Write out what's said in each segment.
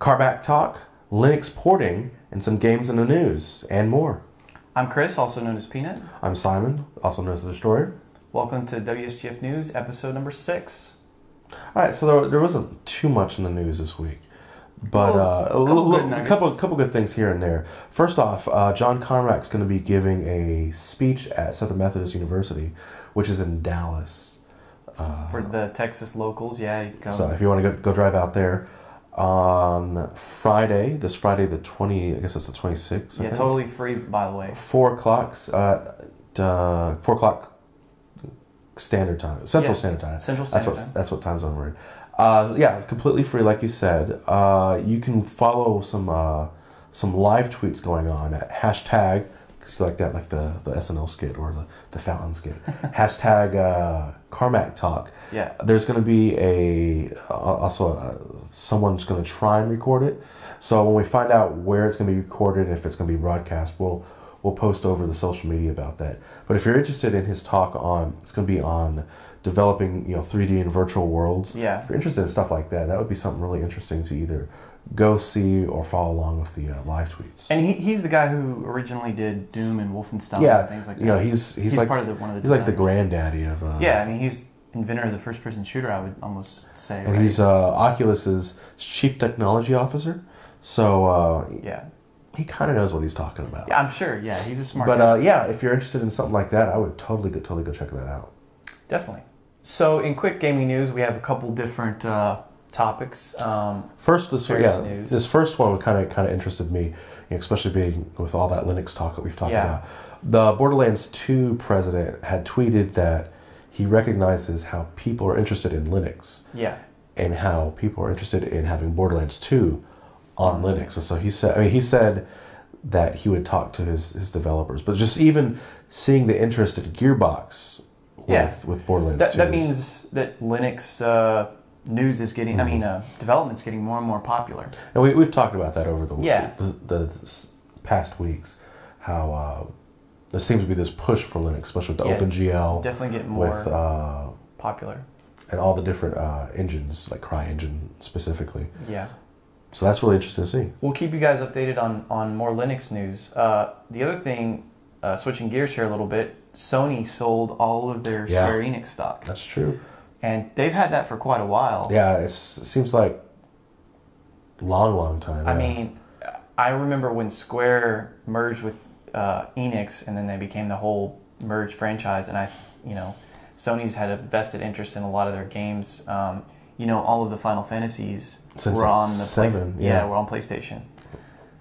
CarmackTalk, Linux porting, and some games in the news, and more. I'm Chris, also known as Peanut. I'm Simon, also known as The Destroyer. Welcome to WSGF News, episode number 6. Alright, so there wasn't too much in the news this week, but a couple good things here and there. First off, John Carmack's going to be giving a speech at Southern Methodist University, which is in Dallas. For the Texas locals, yeah. You go. So if you want to go drive out there on Friday, this Friday the 20, I guess it's the 26th. Yeah, totally free, by the way. 4 o'clock, 4 o'clock Standard Time, Central Standard Time. Central Standard Time. That's what time zone we're in. Yeah, completely free, like you said. You can follow some live tweets going on at hashtag, because you like that, like the SNL skit or the Fountain skit. Hashtag CarmackTalk. Yeah. There's going to be someone's going to try and record it. So when we find out where it's going to be recorded, if it's going to be broadcast, we'll post over the social media about that. But if you're interested in his talk it's going to be on developing 3D and virtual worlds. Yeah. If you're interested in stuff like that, that would be something really interesting to either go see or follow along with the live tweets. And he's the guy who originally did Doom and Wolfenstein and things like that. He's like part of one of the he's like the granddaddy of yeah, I mean he's inventor of the first-person shooter, I would almost say. And he's Oculus's chief technology officer. So yeah, he kind of knows what he's talking about. Yeah, I'm sure. Yeah, he's a smart guy. Yeah, if you're interested in something like that, I would totally go check that out. Definitely. So in quick gaming news, we have a couple different topics. First, this first one kind of interested me, especially being with all that Linux talk that we've talked about. The Borderlands 2 president had tweeted that he recognizes how people are interested in Linux. Yeah. And how people are interested in having Borderlands 2 on Linux. And so he said that he would talk to his developers, but just even seeing the interest in Gearbox with Borderlands 2. That means that Linux news is getting, development's getting more and more popular. And we've talked about that over the past weeks, how there seems to be this push for Linux, especially with the OpenGL. Definitely getting more popular. And all the different engines, like CryEngine specifically. Yeah. So that's really interesting to see. We'll keep you guys updated on more Linux news. The other thing, switching gears here a little bit, Sony sold all of their SquareEnix stock. That's true. And they've had that for quite a while. Yeah, it seems like long time. I mean, I remember when Square merged with Enix, and then they became the whole merged franchise, and Sony's had a vested interest in a lot of their games. All of the Final Fantasies were on were on PlayStation.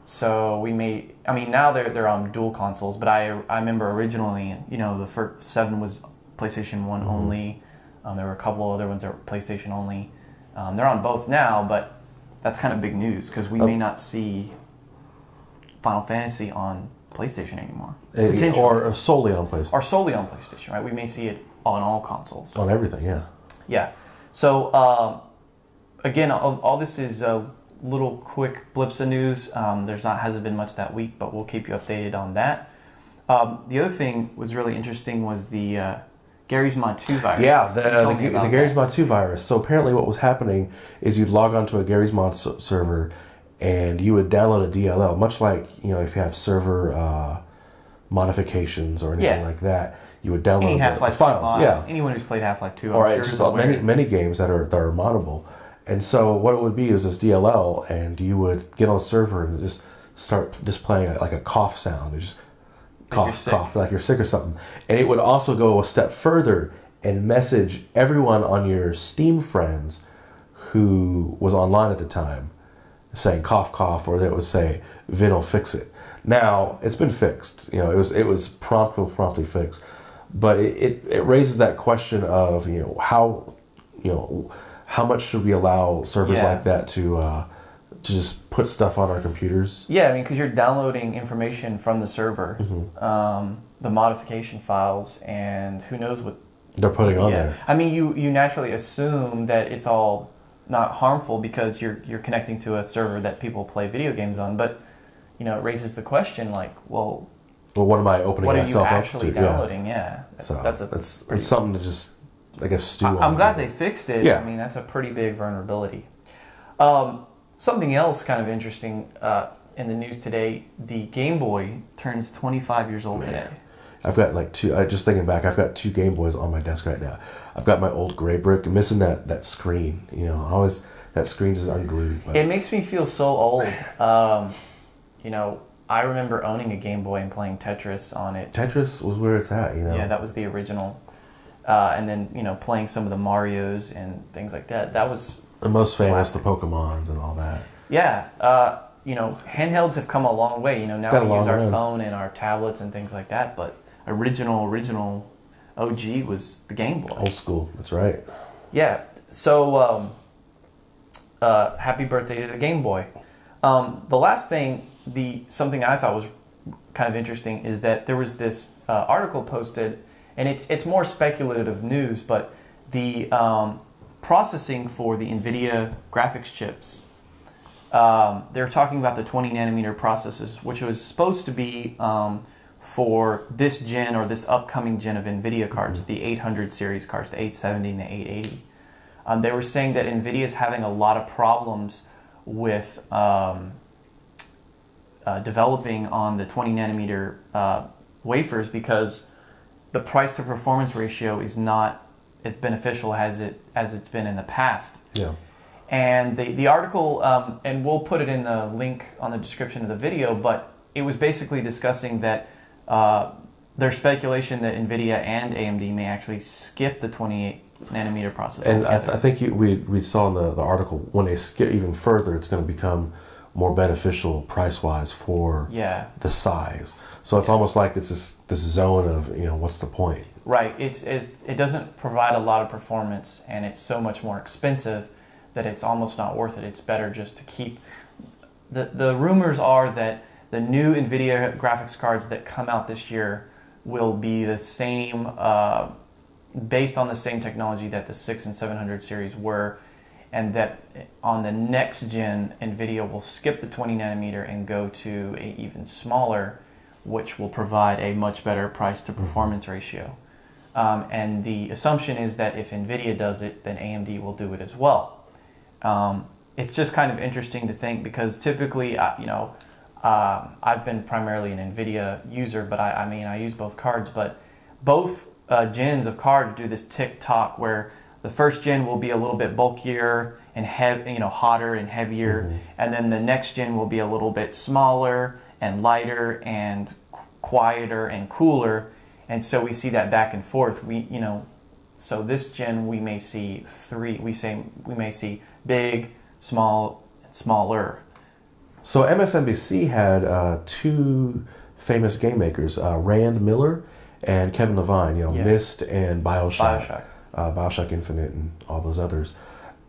So now they're on dual consoles, but I remember originally, the first 7 was PlayStation 1 only. There were a couple other ones that were PlayStation only. They're on both now, but that's kind of big news because we may not see Final Fantasy on PlayStation anymore. Or solely on PlayStation. Or solely on PlayStation, right? We may see it on all consoles. On everything, yeah. Yeah. So, again, all this is little quick blips of news. Hasn't been much that week, but we'll keep you updated on that. The other thing was really interesting was the Garry's Mod 2 virus. Yeah, the Garry's Mod 2 virus. So apparently what was happening is you'd log onto a Garry's Mod server and you would download a DLL, much like, if you have server modifications or anything like that. You would download the files. Yeah. Anyone who's played Half-Life 2, I'm sure many games that are moddable. And so what it would be is this DLL, and you would get on a server and just start displaying like a cough sound. You just cough, like you're sick or something. And it would also go a step further and message everyone on your Steam friends who was online at the time, saying cough, cough, or they would say, Vin will fix it. Now, it's been fixed. It was promptly fixed. But it raises that question of, how much should we allow servers like that to just put stuff on our computers? Yeah, because you're downloading information from the server, the modification files, and who knows what they're putting on there. You naturally assume that it's all not harmful because you're connecting to a server that people play video games on, but it raises the question like, well, what am I opening myself up to? What are you actually downloading? Yeah, that's something to just, I guess, stew on. I'm glad they fixed it. Yeah. That's a pretty big vulnerability. Something else kind of interesting in the news today, the Gameboy turns 25 years old today. I've got like two, just thinking back, I've got 2 Game Boys on my desk right now. I've got my old gray brick, missing that screen, you know, always, that screen is unglued. But. It makes me feel so old. You know, I remember owning a Game Boy and playing Tetris on it. Tetris was where it's at, you know. Yeah, that was the original. And then, you know, playing some of the Marios and things like that. That was... The most famous, the Pokemons and all that. Yeah. You know, handhelds have come a long way. You know, now we use our phone and our tablets and things like that. But original OG was the Game Boy. Old school, that's right. Yeah. So, happy birthday to the Game Boy. The last thing, something I thought was kind of interesting is that there was this article posted, and it's more speculative news, but the processing for the NVIDIA graphics chips, they're talking about the 20 nanometer processors, which was supposed to be for this gen or this upcoming gen of NVIDIA cards, the 800 series cards, the 870 and the 880. They were saying that NVIDIA is having a lot of problems with developing on the 20 nanometer wafers because the price to performance ratio is not as beneficial as it's been in the past. Yeah. And the article, and we'll put it in the link on the description of the video, but it was basically discussing that there's speculation that NVIDIA and AMD may actually skip the 28 nanometer process. And I think we saw in the article, when they skip even further, it's going to become more beneficial price-wise for the size. So it's almost like it's this zone of, you know, what's the point? Right. It doesn't provide a lot of performance, and it's so much more expensive that it's almost not worth it. It's better just to keep... The rumors are that the new NVIDIA graphics cards that come out this year will be the same, based on the same technology that the 600 and 700 series were, and that on the next gen, NVIDIA will skip the 20 nanometer and go to a even smaller, which will provide a much better price to performance ratio. And the assumption is that if NVIDIA does it, then AMD will do it as well. It's just kind of interesting to think because typically, you know, I've been primarily an NVIDIA user, but I mean, I use both cards, but both gens of cards do this tick-tock where the first gen will be a little bit bulkier and hotter and heavier, and then the next gen will be a little bit smaller and lighter and quieter and cooler, and so we see that back and forth. So this gen we may see we may see big, small, and smaller. So MSNBC had 2 famous game makers, Rand Miller and Kevin Levine, you know, Myst and Bioshock. Bioshock Infinite and all those others,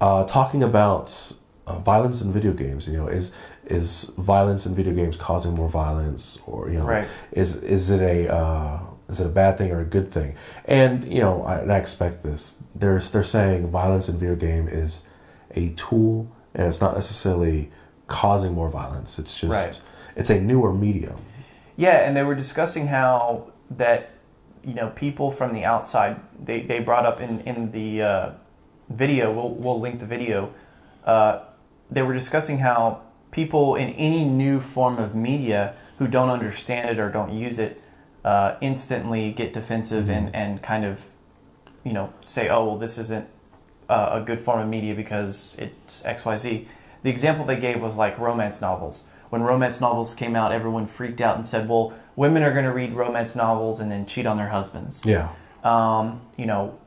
talking about violence in video games. You know, is violence in video games causing more violence, or you know, is it a bad thing or a good thing? And you know, I expect this. They're saying violence in video game is a tool, and it's not necessarily causing more violence. It's just it's a newer medium. Yeah, and they were discussing how that. You know, people from the outside, they brought up in the video, we'll link the video, they were discussing how people in any new form of media who don't understand it or don't use it instantly get defensive and kind of, you know, say, oh, well, this isn't a good form of media because it's XYZ. The example they gave was like romance novels. When romance novels came out, everyone freaked out and said, well, women are going to read romance novels and then cheat on their husbands. Yeah. You know,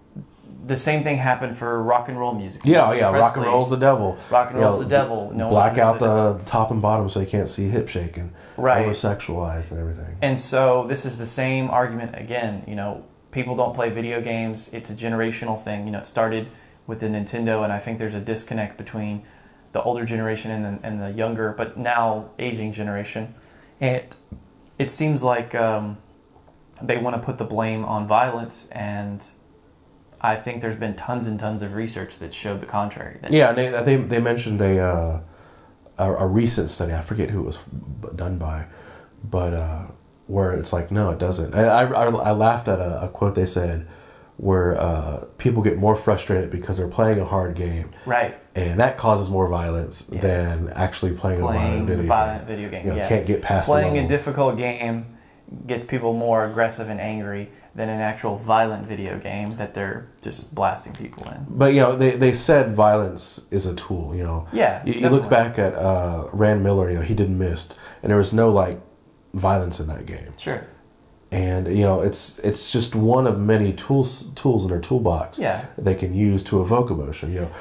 the same thing happened for rock and roll music. Yeah, rock and roll's the devil. Rock and roll's the devil. No black out the top and bottom so you can't see hip shaking. Right. Over-sexualized and everything. And so this is the same argument again. You know, people don't play video games. It's a generational thing. You know, it started with the Nintendo, and I think there's a disconnect between the older generation and the younger, but now aging generation. And it seems like they want to put the blame on violence, and I think there's been tons and tons of research that showed the contrary. Yeah, and they mentioned a recent study, I forget who it was done by, but where it's like, no, it doesn't. And I laughed at a quote they said, where people get more frustrated because they're playing a hard game. Right. And that causes more violence than actually playing a violent video game. You know, can't get past playing a difficult game gets people more aggressive and angry than an actual violent video game that they're just blasting people in. But, you know, they said violence is a tool, you know. Yeah, you look back at Rand Miller, you know, he did Myst, and there was no, like, violence in that game. Sure. And, you know, it's just one of many tools in their toolbox that they can use to evoke emotion. You know,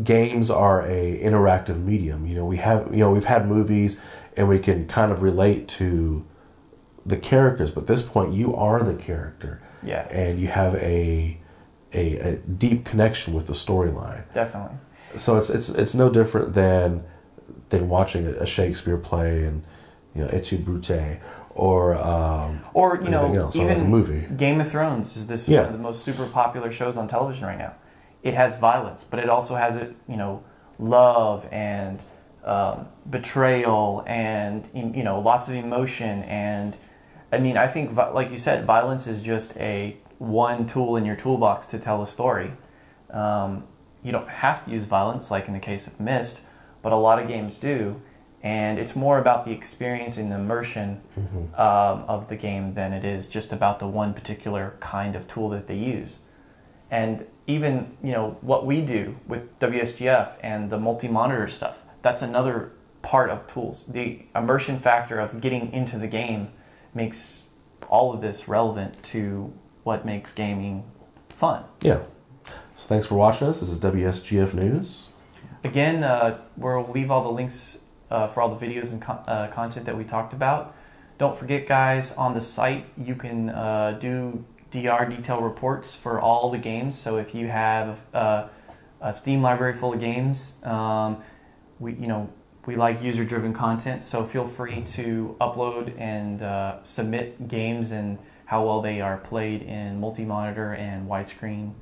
games are a interactive medium. You know, we've had movies and we can kind of relate to the characters, but at this point you are the character. Yeah. And you have a deep connection with the storyline. Definitely. So it's no different than watching a Shakespeare play and, you know, Etude Brute or you know, else, even like a movie. Game of Thrones is one of the most super popular shows on television right now. It has violence, but it also has you know, love and betrayal and, you know, lots of emotion. And I mean, I think, like you said, violence is just one tool in your toolbox to tell a story. You don't have to use violence, like in the case of Myst, but a lot of games do. And it's more about the experience and the immersion of the game than it is just about the one particular kind of tool that they use. And even, you know, what we do with WSGF and the multi-monitor stuff, that's another part of tools. The immersion factor of getting into the game makes all of this relevant to what makes gaming fun. Yeah. So thanks for watching us. This is WSGF News. Again, we'll leave all the links for all the videos and content that we talked about. Don't forget, guys, on the site you can do DR detail reports for all the games. So if you have a Steam library full of games, we like user-driven content, so feel free to upload and submit games and how well they are played in multi-monitor and widescreen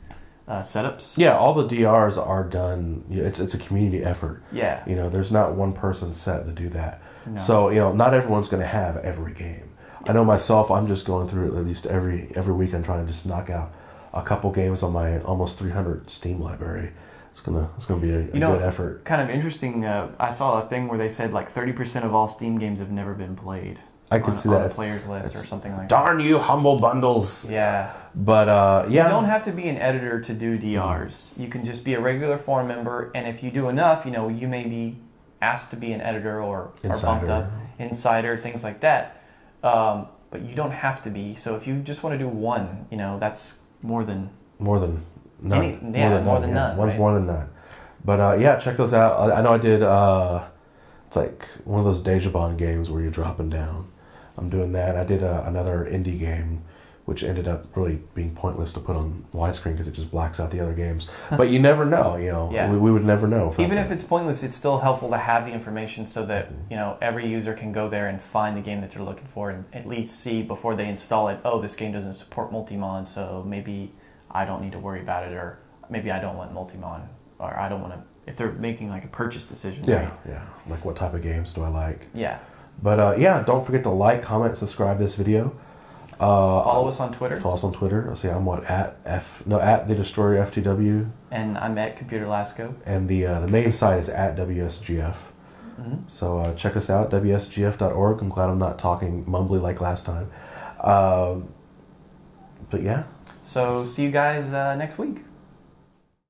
setups. Yeah, all the DRs are done. It's a community effort. Yeah. You know, there's not one person set to do that. No. So, you know, not everyone's going to have every game. I know myself, I'm just going through it at least every week. I'm trying to just knock out a couple games on my almost 300 Steam library. It's gonna be a good effort. Kind of interesting. I saw a thing where they said like 30% of all Steam games have never been played. I could see that on the players list or something like that. Darn you, humble bundles. Yeah. But yeah, you don't have to be an editor to do DRs. You can just be a regular forum member, and if you do enough, you know, you may be asked to be an editor or bumped up, insider, things like that. But you don't have to be. So if you just want to do one, you know, that's more than none. More than none. One's more than none. But yeah, check those out. I know I did. It's like one of those Dejabon games where you're dropping down. I'm doing that. I did another indie game, which ended up really being pointless to put on widescreen because it just blacks out the other games. But you never know, you know. Yeah. We would never know. Even if it's pointless, it's still helpful to have the information so that, you know, every user can go there and find the game that they're looking for and at least see before they install it, oh, this game doesn't support multi-mon, so maybe I don't need to worry about it, or maybe I don't want multi-mon, or I don't want to, if they're making like a purchase decision. Yeah, right? yeah. Like what type of games do I like? Yeah. But yeah, don't forget to like, comment, subscribe this video. Follow us on Twitter. Follow us on Twitter. I'll say I'm at the Destroyer FTW. And I'm at Computer Lasco. And the main site is at WSGF. So check us out, WSGF.org. I'm glad I'm not talking mumbly like last time. But yeah. So see you guys next week.